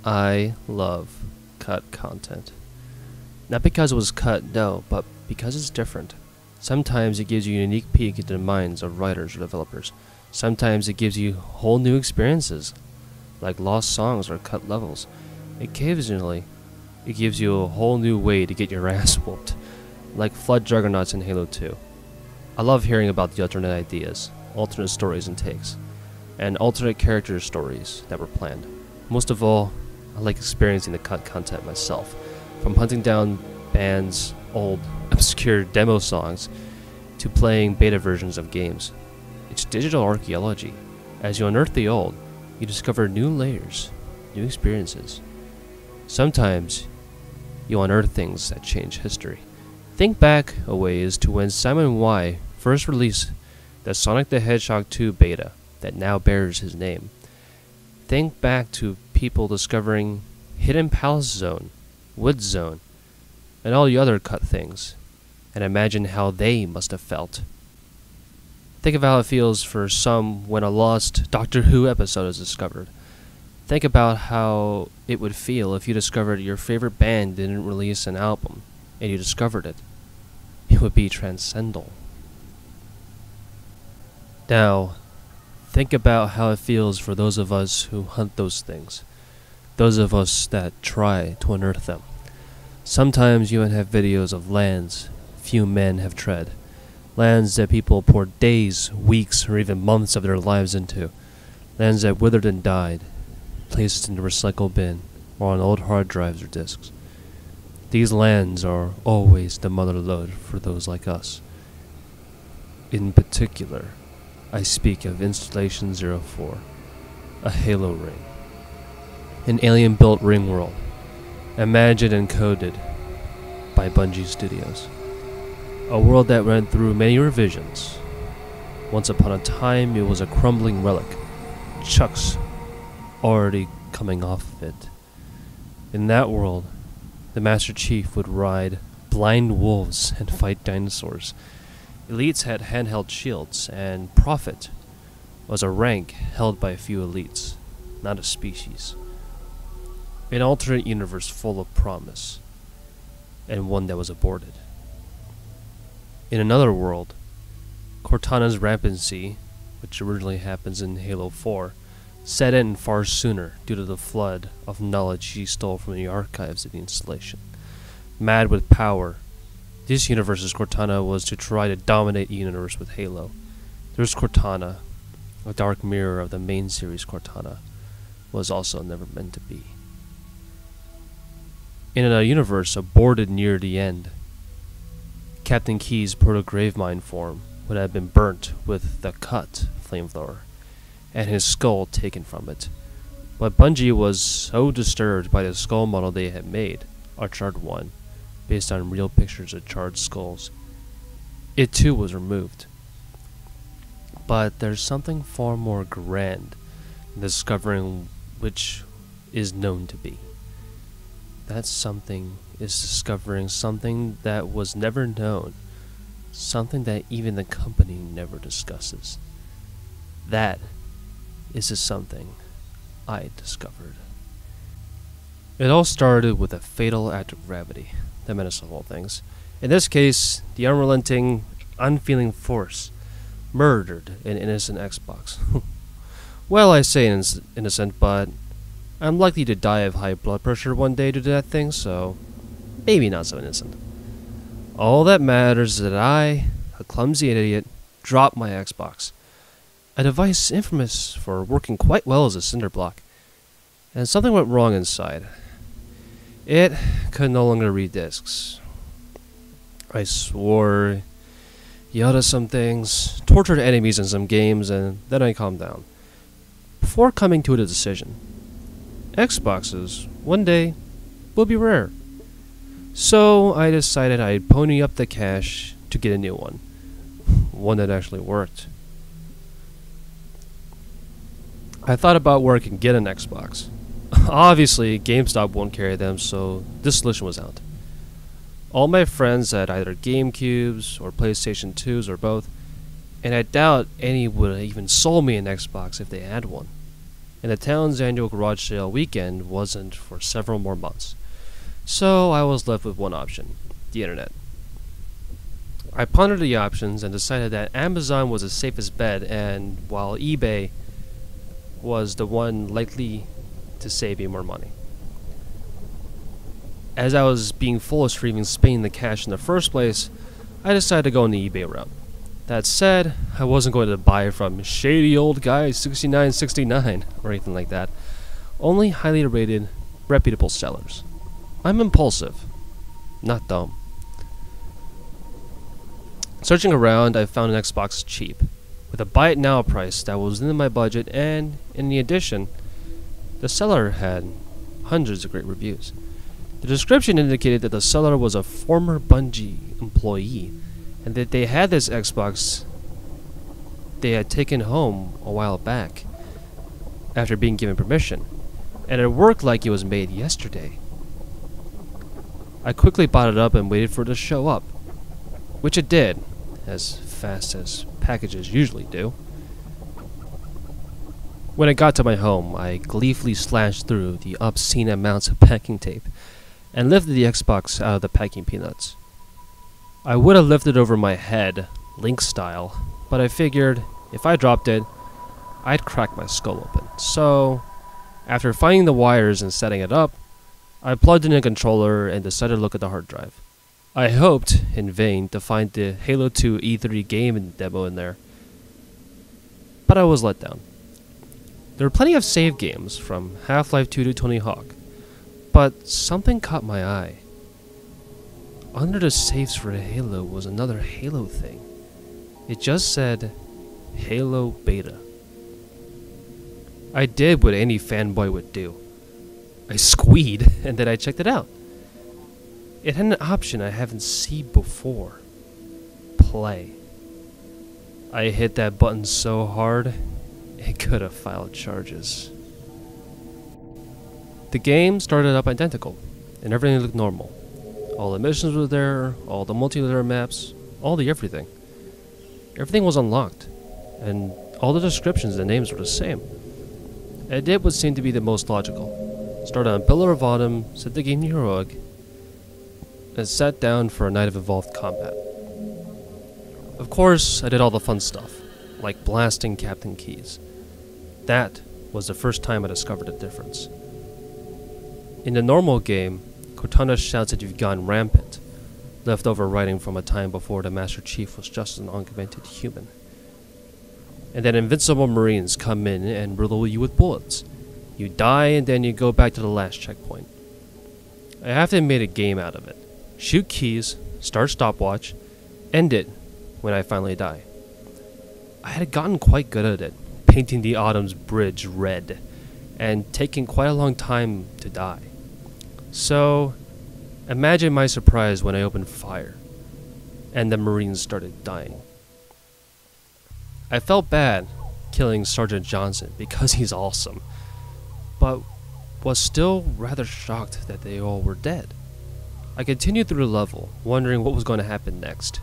I love cut content. Not because it was cut, no, but because it's different. Sometimes it gives you a unique peek into the minds of writers or developers. Sometimes it gives you whole new experiences, like lost songs or cut levels. Occasionally, it gives you a whole new way to get your ass whooped, like Flood Juggernauts in Halo 2. I love hearing about the alternate ideas, alternate stories and takes, and alternate character stories that were planned. Most of all, I like experiencing the cut content myself, from hunting down bands' old, obscure demo songs to playing beta versions of games. It's digital archaeology. As you unearth the old, you discover new layers, new experiences. Sometimes you unearth things that change history. Think back a ways to when Simon Y first released the Sonic the Hedgehog 2 beta that now bears his name. Think back to people discovering Hidden Palace Zone, Wood Zone, and all the other cut things, and imagine how they must have felt. Think of how it feels for some when a lost Doctor Who episode is discovered. Think about how it would feel if you discovered your favorite band didn't release an album, and you discovered it. It would be transcendental. Now, think about how it feels for those of us who hunt those things. Those of us that try to unearth them. Sometimes you even have videos of lands few men have tread. Lands that people poured days, weeks, or even months of their lives into. Lands that withered and died, placed in the recycle bin, or on old hard drives or disks. These lands are always the mother lode for those like us. In particular, I speak of Installation 04, a Halo ring. An alien-built ring world, imagined and coded by Bungie Studios. A world that went through many revisions. Once upon a time, it was a crumbling relic, chucks already coming off of it. In that world, the Master Chief would ride blind wolves and fight dinosaurs. Elites had handheld shields, and Prophet was a rank held by a few elites, not a species. An alternate universe full of promise, and one that was aborted. In another world, Cortana's rampancy, which originally happens in Halo 4, set in far sooner due to the flood of knowledge she stole from the archives of the installation. Mad with power, this universe's Cortana was to try to dominate the universe with Halo. There's Cortana, a dark mirror of the main series Cortana, was also never meant to be. In a universe aborted near the end, Captain Key's proto-gravemind form would have been burnt with the cut flamethrower, and his skull taken from it. But Bungie was so disturbed by the skull model they had made, a charred one, based on real pictures of charred skulls. It too was removed. But there's something far more grand in discovering which is known to be. That something is discovering something that was never known, something that even the company never discusses. That is the something I discovered. It all started with a fatal act of gravity, the menace of all things. In this case, the unrelenting, unfeeling force murdered an innocent Xbox. Well, I say innocent, but I'm likely to die of high blood pressure one day due to that thing, so maybe not so innocent. All that matters is that I, a clumsy idiot, dropped my Xbox, a device infamous for working quite well as a cinder block, and something went wrong inside. It could no longer read discs. I swore, yelled at some things, tortured enemies in some games, and then I calmed down. Before coming to a decision, Xboxes, one day, will be rare. So I decided I'd pony up the cash to get a new one. One that actually worked. I thought about where I could get an Xbox. Obviously, GameStop won't carry them, so this solution was out. All my friends had either GameCubes or PlayStation 2s or both, and I doubt any would have even sold me an Xbox if they had one. and the town's annual garage sale weekend wasn't for several more months. So I was left with one option, the internet. I pondered the options and decided that Amazon was the safest bet, and while eBay was the one likely to save me more money. As I was being foolish for even spending the cash in the first place, I decided to go on the eBay route. That said, I wasn't going to buy from shady old guy 6969 or anything like that. Only highly rated, reputable sellers. I'm impulsive, not dumb. Searching around, I found an Xbox cheap, with a buy it now price that was within my budget, and in addition, the seller had hundreds of great reviews. The description indicated that the seller was a former Bungie employee, and that they had this Xbox they had taken home a while back after being given permission, and it worked like it was made yesterday. I quickly bought it up and waited for it to show up, which it did, as fast as packages usually do. When it got to my home, I gleefully slashed through the obscene amounts of packing tape and lifted the Xbox out of the packing peanuts. I would have lifted over my head, Link style, but I figured if I dropped it, I'd crack my skull open. So, after finding the wires and setting it up, I plugged in a controller and decided to look at the hard drive. I hoped, in vain, to find the Halo 2 E3 game demo in there, but I was let down. There were plenty of save games, from Half-Life 2 to Tony Hawk, but something caught my eye. Under the saves for Halo was another Halo thing. It just said, Halo Beta. I did what any fanboy would do. I squeed, and then I checked it out. It had an option I haven't seen before. Play. I hit that button so hard, it could have filed charges. The game started up identical, and everything looked normal. All the missions were there, all the multiplayer maps, all the everything. Everything was unlocked, and all the descriptions and names were the same. I did what seemed to be the most logical. Started on Pillar of Autumn, set the game to Heroic, and sat down for a night of evolved combat. Of course, I did all the fun stuff, like blasting Captain Keys. That was the first time I discovered the difference. In the normal game, Cortana shouts that you've gone rampant, leftover writing from a time before the Master Chief was just an augmented human. And then invincible Marines come in and riddle you with bullets. You die and then you go back to the last checkpoint. I have to make a game out of it. Shoot keys, start stopwatch, end it when I finally die. I had gotten quite good at it, painting the Autumn's bridge red, and taking quite a long time to die. So, imagine my surprise when I opened fire, and the Marines started dying. I felt bad killing Sergeant Johnson because he's awesome, but was still rather shocked that they all were dead. I continued through the level, wondering what was going to happen next.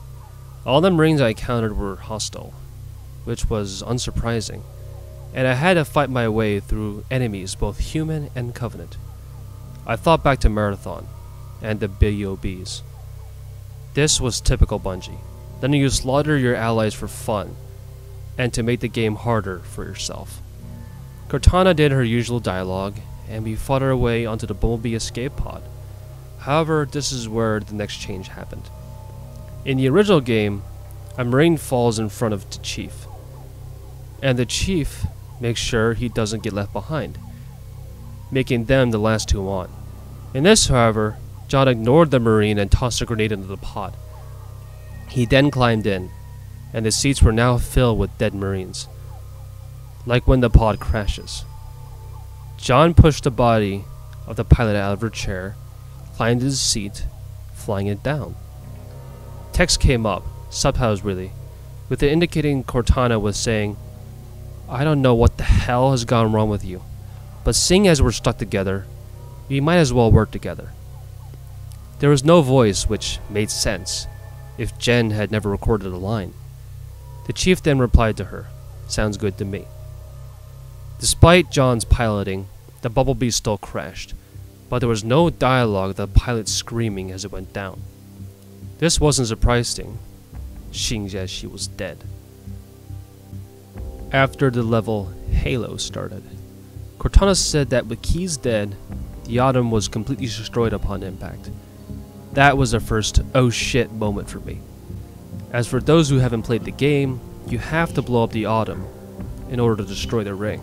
All the Marines I encountered were hostile, which was unsurprising, and I had to fight my way through enemies both human and Covenant. I thought back to Marathon and the BOBs. This was typical Bungie, letting you slaughter your allies for fun, and to make the game harder for yourself. Cortana did her usual dialogue, and we fought our way onto the Bumblebee escape pod. However, this is where the next change happened. In the original game, a Marine falls in front of the Chief, and the Chief makes sure he doesn't get left behind, making them the last two on. In this, however, John ignored the Marine and tossed a grenade into the pod. He then climbed in, and the seats were now filled with dead Marines, like when the pod crashes. John pushed the body of the pilot out of her chair, climbed his seat, flying it down. Text came up, subtitles really, with it indicating Cortana was saying, "I don't know what the hell has gone wrong with you, but seeing as we're stuck together, we might as well work together." There was no voice, which made sense, if Jen had never recorded a line. The Chief then replied to her, "Sounds good to me." Despite John's piloting, the bumblebee still crashed, but there was no dialogue of the pilot screaming as it went down. This wasn't surprising, seeing as she was dead. After the level Halo started, Cortana said that with Keyes dead, the Autumn was completely destroyed upon impact. That was the first oh shit moment for me. As for those who haven't played the game, you have to blow up the Autumn in order to destroy the ring.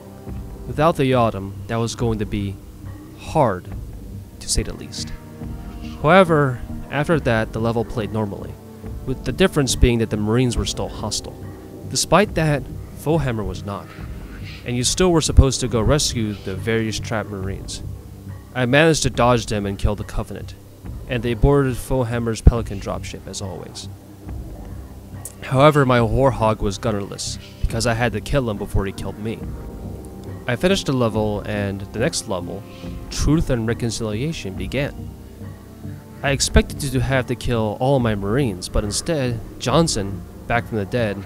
Without the Autumn, that was going to be hard, to say the least. However, after that, the level played normally, with the difference being that the Marines were still hostile. Despite that, Foehammer was not, and you still were supposed to go rescue the various trapped Marines. I managed to dodge them and kill the Covenant, and they boarded Foehammer's Pelican dropship as always. However, my Warhog was gunnerless, because I had to kill him before he killed me. I finished the level, and the next level, Truth and Reconciliation, began. I expected to have to kill all my Marines, but instead, Johnson, back from the dead,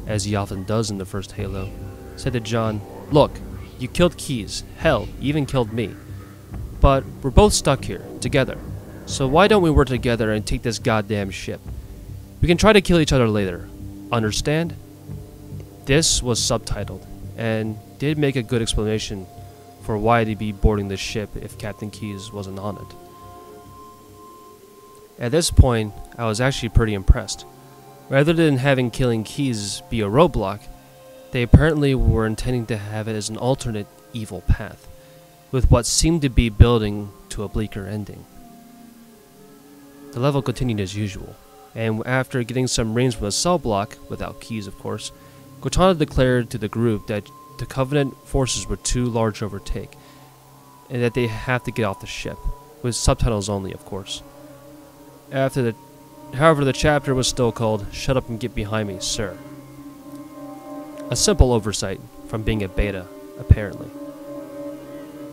as he often does in the first Halo, said to John, "Look, you killed Keyes, hell, you even killed me. But we're both stuck here, together. So why don't we work together and take this goddamn ship? We can try to kill each other later. Understand?" This was subtitled, and did make a good explanation for why they'd be boarding the ship if Captain Keyes wasn't on it. At this point, I was actually pretty impressed. Rather than having killing Keyes be a roadblock, they apparently were intending to have it as an alternate evil path, with what seemed to be building to a bleaker ending. The level continued as usual, and after getting some Marines from the cell block, without Keyes of course, Cortana declared to the group that the Covenant forces were too large to overtake, and that they have to get off the ship, with subtitles only of course. However, the chapter was still called "Shut Up and Get Behind Me, Sir." A simple oversight from being a beta, apparently.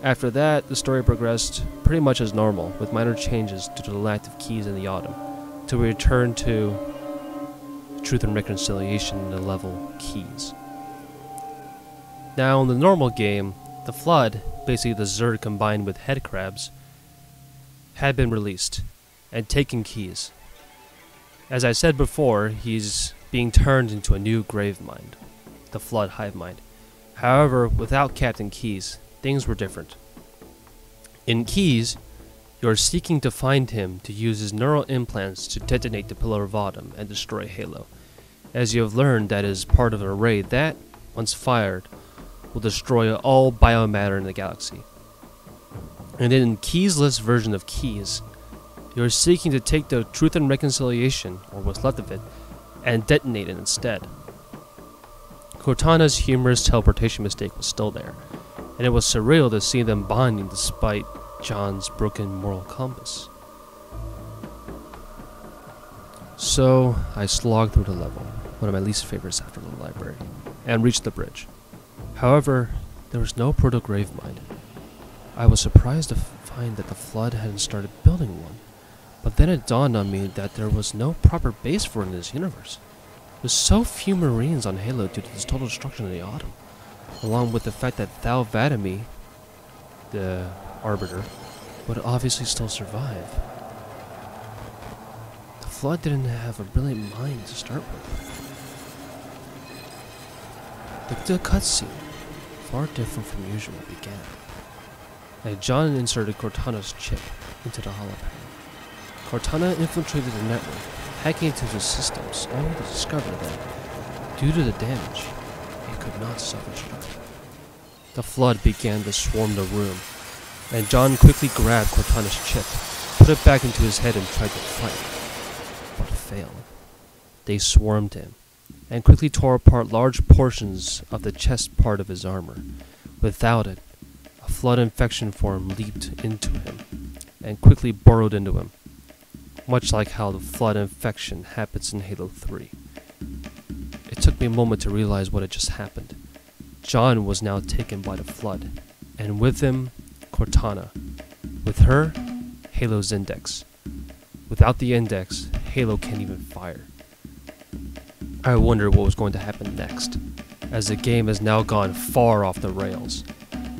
After that, the story progressed pretty much as normal, with minor changes due to the lack of Keyes in the Autumn, till we returned to Truth and Reconciliation in the level Keyes. Now, in the normal game, the Flood, basically the Zerg combined with head crabs, had been released and taken Keyes. As I said before, he's being turned into a new grave mind, the Flood hive mind. However, without Captain Keyes, things were different. In Keyes, you are seeking to find him to use his neural implants to detonate the Pillar of Autumn and destroy Halo, as you have learned that is part of an array that, once fired, will destroy all biomatter in the galaxy. And in Keyes-less version of Keyes, you are seeking to take the Truth and Reconciliation, or what's left of it, and detonate it instead. Cortana's humorous teleportation mistake was still there, and it was surreal to see them bonding despite John's broken moral compass. So, I slogged through the level, one of my least favorites after the library, and reached the bridge. However, there was no proto-grave mine. I was surprised to find that the Flood hadn't started building one, but then it dawned on me that there was no proper base for it in this universe. With so few Marines on Halo due to this total destruction of the Autumn, along with the fact that Thal Vadami, the Arbiter, would obviously still survive. The Flood didn't have a brilliant mind to start with. The cutscene, far different from usual, began, and John inserted Cortana's chip into the holopan. Cortana infiltrated the network, hacking into the systems, only to discover that, due to the damage, it could not self-destruct. The Flood began to swarm the room, and John quickly grabbed Cortana's chip, put it back into his head and tried to fight, but failed. They swarmed him, and quickly tore apart large portions of the chest part of his armor. Without it, a Flood infection form leaped into him, and quickly burrowed into him, much like how the Flood infection happens in Halo 3. It took me a moment to realize what had just happened. John was now taken by the Flood, and with him, Cortana. With her, Halo's index. Without the index, Halo can't even fire. I wondered what was going to happen next. as the game has now gone far off the rails.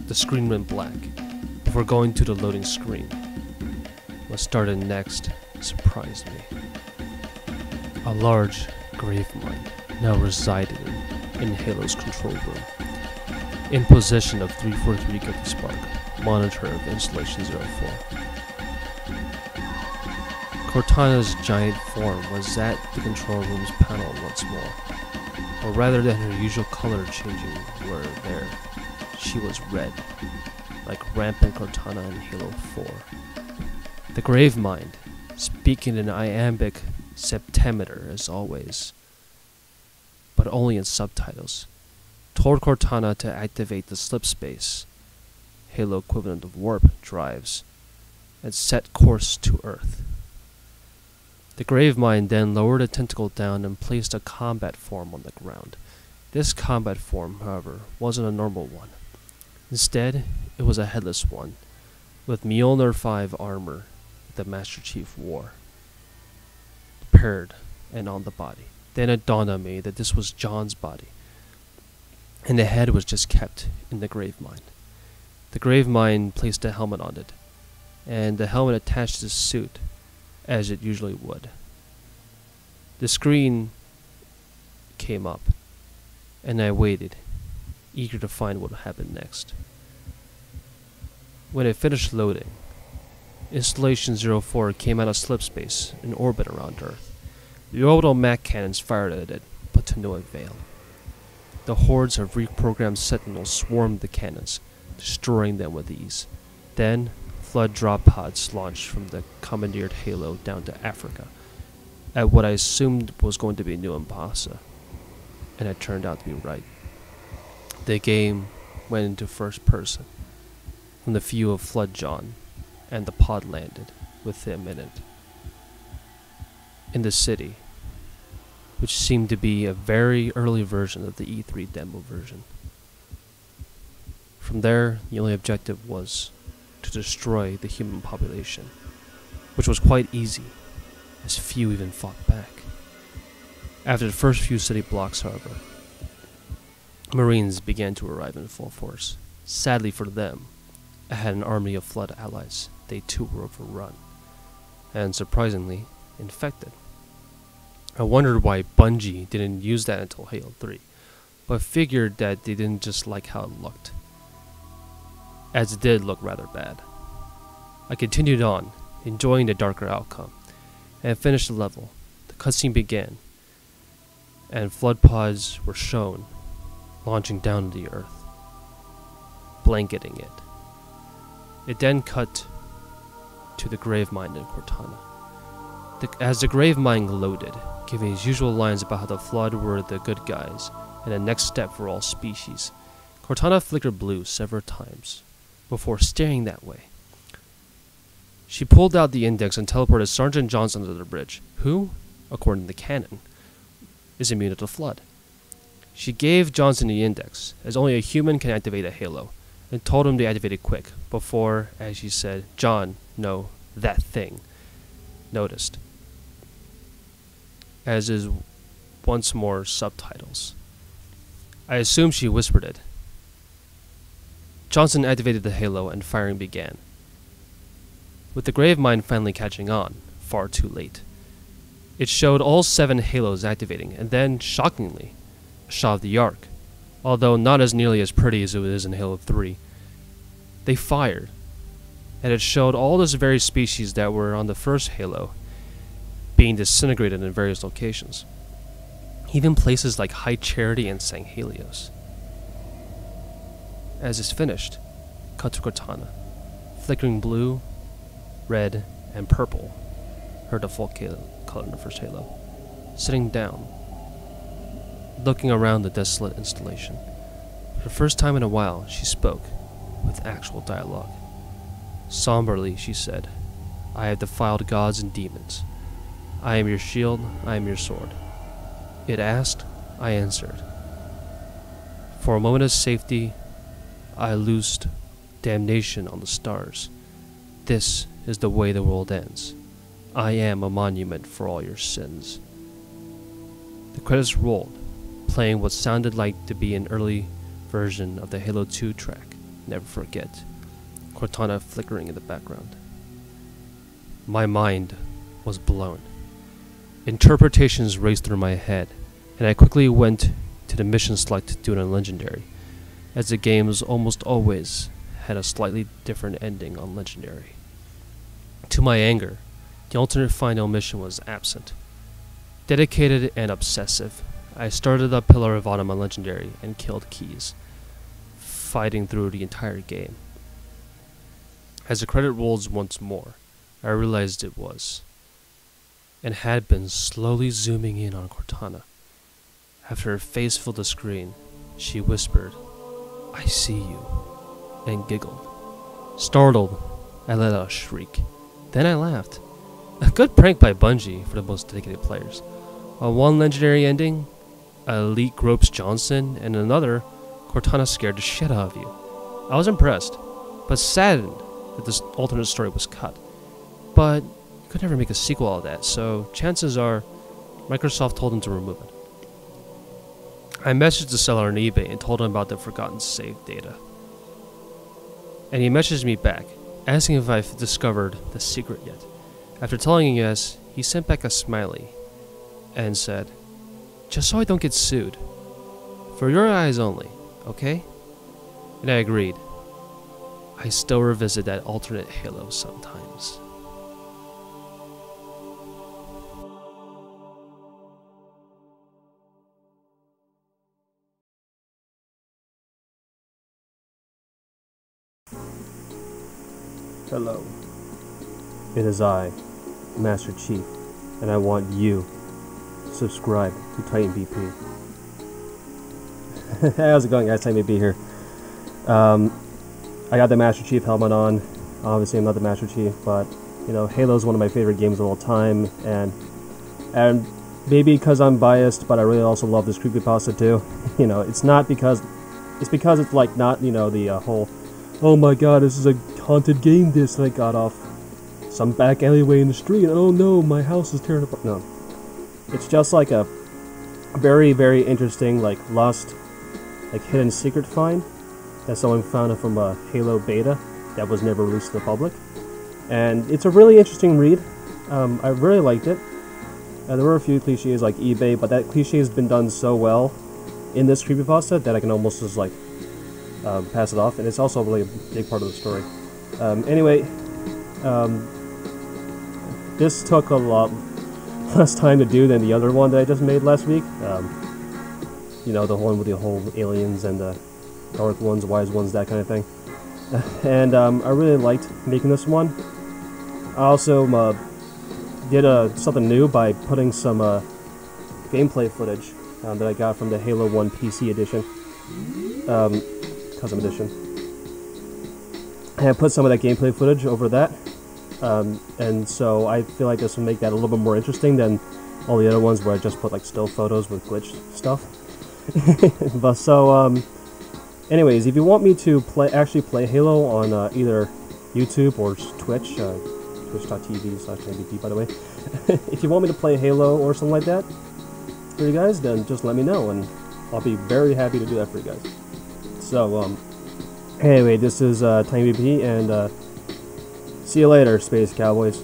The screen went black before going to the loading screen. What started next surprised me. A large grave mine now resided in Halo's control room, in possession of 343 Guilty Spark, monitor of Installation 04. Cortana's giant form was at the control room's panel once more, or rather than her usual color changing were there, she was red, like rampant Cortana in Halo 4. The grave mind, speaking in iambic septimeter as always, but only in subtitles, told Cortana to activate the slip space, Halo equivalent of warp drives, and set course to Earth. The grave mind then lowered a tentacle down and placed a combat form on the ground. This combat form, however, wasn't a normal one. Instead, it was a headless one, with Mjolnir 5 armor that the Master Chief wore, prepared and on the body. Then it dawned on me that this was John's body, and the head was just kept in the grave mind. The grave mind placed a helmet on it, and the helmet attached his suit as it usually would. The screen came up, and I waited, eager to find what would happen next. When it finished loading, Installation 04 came out of slipspace in orbit around Earth. The orbital Mac cannons fired at it, but to no avail. The hordes of reprogrammed sentinels swarmed the cannons, destroying them with ease. Then, flood drop pods launched from the commandeered Halo down to Africa, at what I assumed was going to be New Impasa, and it turned out to be right. The game went into first person, from the view of Flood John, and the pod landed with him in it. In the city, which seemed to be a very early version of the E3 demo version. From there, the only objective was to destroy the human population, which was quite easy, as few even fought back. After the first few city blocks, however, Marines began to arrive in full force. Sadly for them, I had an army of Flood allies. They too were overrun, and surprisingly, infected. I wondered why Bungie didn't use that until Halo 3, but figured that they didn't just like how it looked, as it did look rather bad. I continued on, enjoying the darker outcome, and finished the level. The cutscene began, and flood pods were shown, launching down to the Earth, blanketing it. It then cut to the grave mine in Cortana. As the grave mine loaded, giving his usual lines about how the Flood were the good guys, and the next step for all species, Cortana flickered blue several times, before staring that way. She pulled out the index and teleported Sergeant Johnson to the bridge, who, according to the canon, is immune to the Flood. She gave Johnson the index, as only a human can activate a Halo, and told him to activate it quick, before, as she said, John, no, that thing, noticed. As is once more subtitles. I assume she whispered it. Johnson activated the Halo and firing began, with the grave mine finally catching on, far too late. It showed all 7 Halos activating, and then, shockingly, a shot of the Ark, although not as nearly as pretty as it is in Halo 3. They fired, and it showed all those various species that were on the first Halo being disintegrated in various locations, even places like High Charity and St. Helios. As it's finished, cut to Cortana, flickering blue, red, and purple, her default color in the first Halo, sitting down, looking around the desolate installation. For the first time in a while, she spoke, with actual dialogue. Somberly, she said, I have defiled gods and demons. I am your shield, I am your sword. It asked, I answered. For a moment of safety, I loosed damnation on the stars. This is the way the world ends. I am a monument for all your sins. The credits rolled, playing what sounded like to be an early version of the Halo 2 track, Never Forget, Cortana flickering in the background. My mind was blown. Interpretations raced through my head, and I quickly went to the mission select to do it on Legendary, as the games almost always had a slightly different ending on Legendary. To my anger, the alternate final mission was absent. Dedicated and obsessive, I started up Pillar of Autumn on Legendary and killed Keys, fighting through the entire game. As the credit rolls once more, I realized it was, and had been slowly zooming in on Cortana. After her face filled the screen, she whispered, "I see you," and giggled. Startled, I let out a shriek. Then I laughed. A good prank by Bungie for the most dedicated players. On one legendary ending, Elite gropes Johnson, and another, Cortana scared the shit out of you. I was impressed, but saddened that this alternate story was cut. But you could never make a sequel out of that, so chances are Microsoft told him to remove it. I messaged the seller on eBay and told him about the forgotten save data. And he messaged me back, asking if I've discovered the secret yet. After telling him yes, he sent back a smiley and said, "Just so I don't get sued. For your eyes only, okay?" And I agreed. I still revisit that alternate Halo sometimes. Hello. It is I, Master Chief, and I want you to subscribe to Titan BP. How's it going, guys? Titan BP here. I got the Master Chief helmet on. Obviously, I'm not the Master Chief, but you know, Halo is one of my favorite games of all time, and maybe because I'm biased, but I really also love this Creepypasta too. You know, it's because it's like not, you know, the whole, "Oh my god, this is a haunted game disc that I got off some back alleyway in the street. Oh no, my house is tearing apart." No. It's just like a very, very interesting, like, lost, like, hidden secret find that someone found from a Halo beta that was never released to the public. And it's a really interesting read. I really liked it. There were a few cliches like eBay, but that cliche has been done so well in this Creepypasta that I can almost just, like, pass it off. And it's also really a big part of the story. Anyway, this took a lot less time to do than the other one that I just made last week. You know, the one with the whole aliens and the dark ones, wise ones, that kind of thing. And I really liked making this one. I also did something new by putting some gameplay footage that I got from the Halo 1 PC edition, custom edition. And I put some of that gameplay footage over that, and so I feel like this will make that a little bit more interesting than all the other ones where I just put like still photos with glitch stuff. But so, anyways, if you want me to actually play Halo on either YouTube or Twitch, twitch.tv/MVP by the way, if you want me to play Halo or something like that for you guys, then just let me know, and I'll be very happy to do that for you guys. So, anyway, this is Tiny BP, and see you later, Space Cowboys.